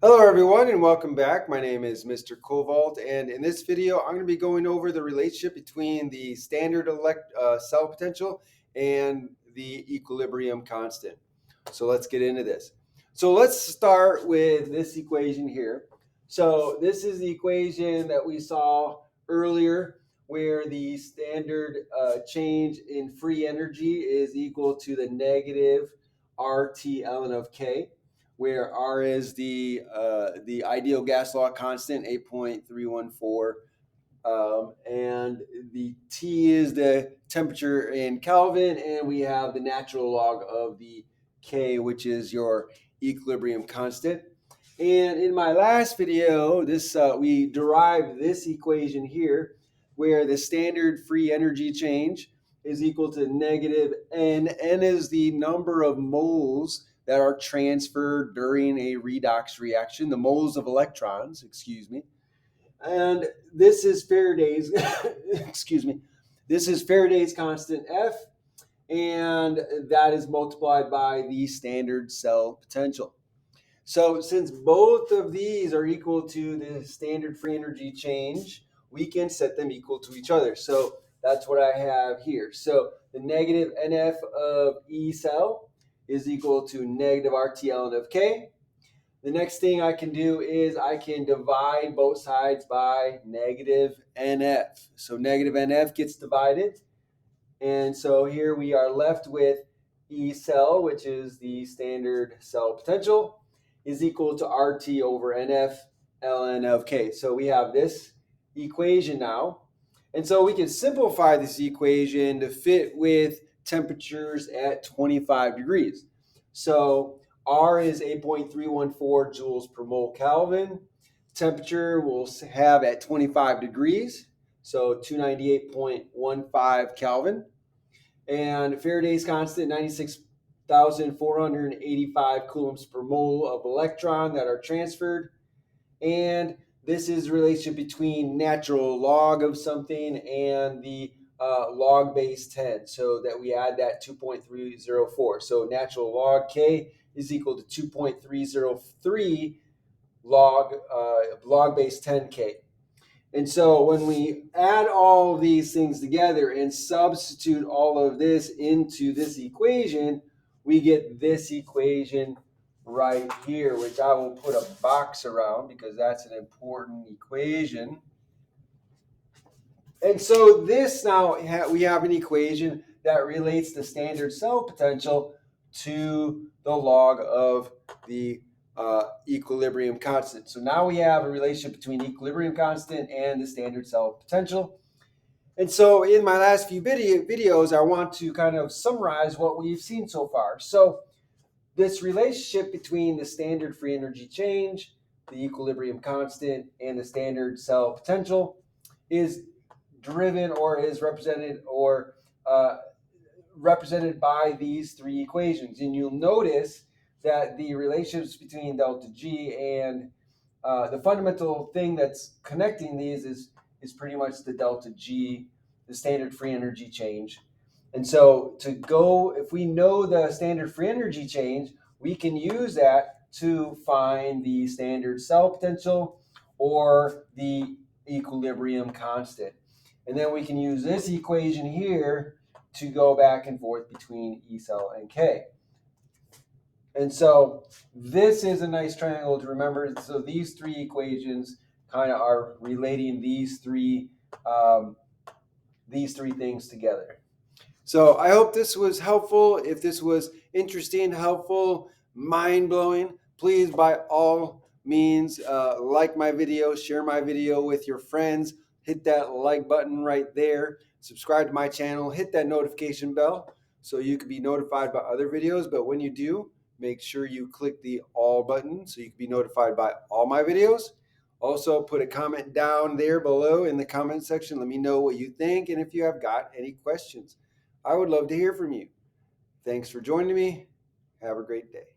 Hello everyone and welcome back. My name is Mr. Kovalt, and in this video I'm going to be going over the relationship between the standard cell potential and the equilibrium constant. So let's get into this. So let's start with this equation here. So this is the equation that we saw earlier where the standard change in free energy is equal to the negative RT ln of K, where R is the ideal gas law constant, 8.314, and the T is the temperature in Kelvin, and we have the natural log of the K, which is your equilibrium constant. And in my last video, we derived this equation here, where the standard free energy change is equal to negative N. N is the number of moles that are transferred during a redox reaction, the moles of electrons, excuse me. And this is Faraday's, excuse me, this is Faraday's constant F, and that is multiplied by the standard cell potential. So since both of these are equal to the standard free energy change, we can set them equal to each other. So that's what I have here. So the negative NF of E cell is equal to negative RT ln of K. The next thing I can do is I can divide both sides by negative NF. So negative NF gets divided. And so here we are left with E cell, which is the standard cell potential, is equal to RT over NF ln of K. So we have this equation now. And so we can simplify this equation to fit with temperatures at 25 degrees. So R is 8.314 joules per mole Kelvin. Temperature we'll have at 25 degrees, so 298.15 Kelvin. And Faraday's constant, 96,485 coulombs per mole of electron that are transferred. And this is the relationship between natural log of something and the log base 10, so that we add that 2.304. So natural log K is equal to 2.303 log base 10K. And so when we add all of these things together and substitute all of this into this equation, we get this equation right here, which I will put a box around because that's an important equation. And so this now, we have an equation that relates the standard cell potential to the log of the equilibrium constant. So now we have a relationship between equilibrium constant and the standard cell potential. And so in my last few videos, I want to kind of summarize what we've seen so far. So this relationship between the standard free energy change, the equilibrium constant, and the standard cell potential is driven or is represented by these three equations. And you'll notice that the relationships between delta G and the fundamental thing that's connecting these is pretty much the delta G, the standard free energy change. And so if we know the standard free energy change, we can use that to find the standard cell potential or the equilibrium constant. And then we can use this equation here to go back and forth between E cell and K. And so this is a nice triangle to remember. So these three equations kind of are relating these three things together. So I hope this was helpful. If this was interesting, helpful, mind-blowing, please by all means like my video, share my video with your friends, hit that like button right there, subscribe to my channel, hit that notification bell so you can be notified by other videos. But when you do, make sure you click the all button so you can be notified by all my videos. Also, put a comment down there below in the comment section. Let me know what you think and if you have got any questions. I would love to hear from you. Thanks for joining me. Have a great day.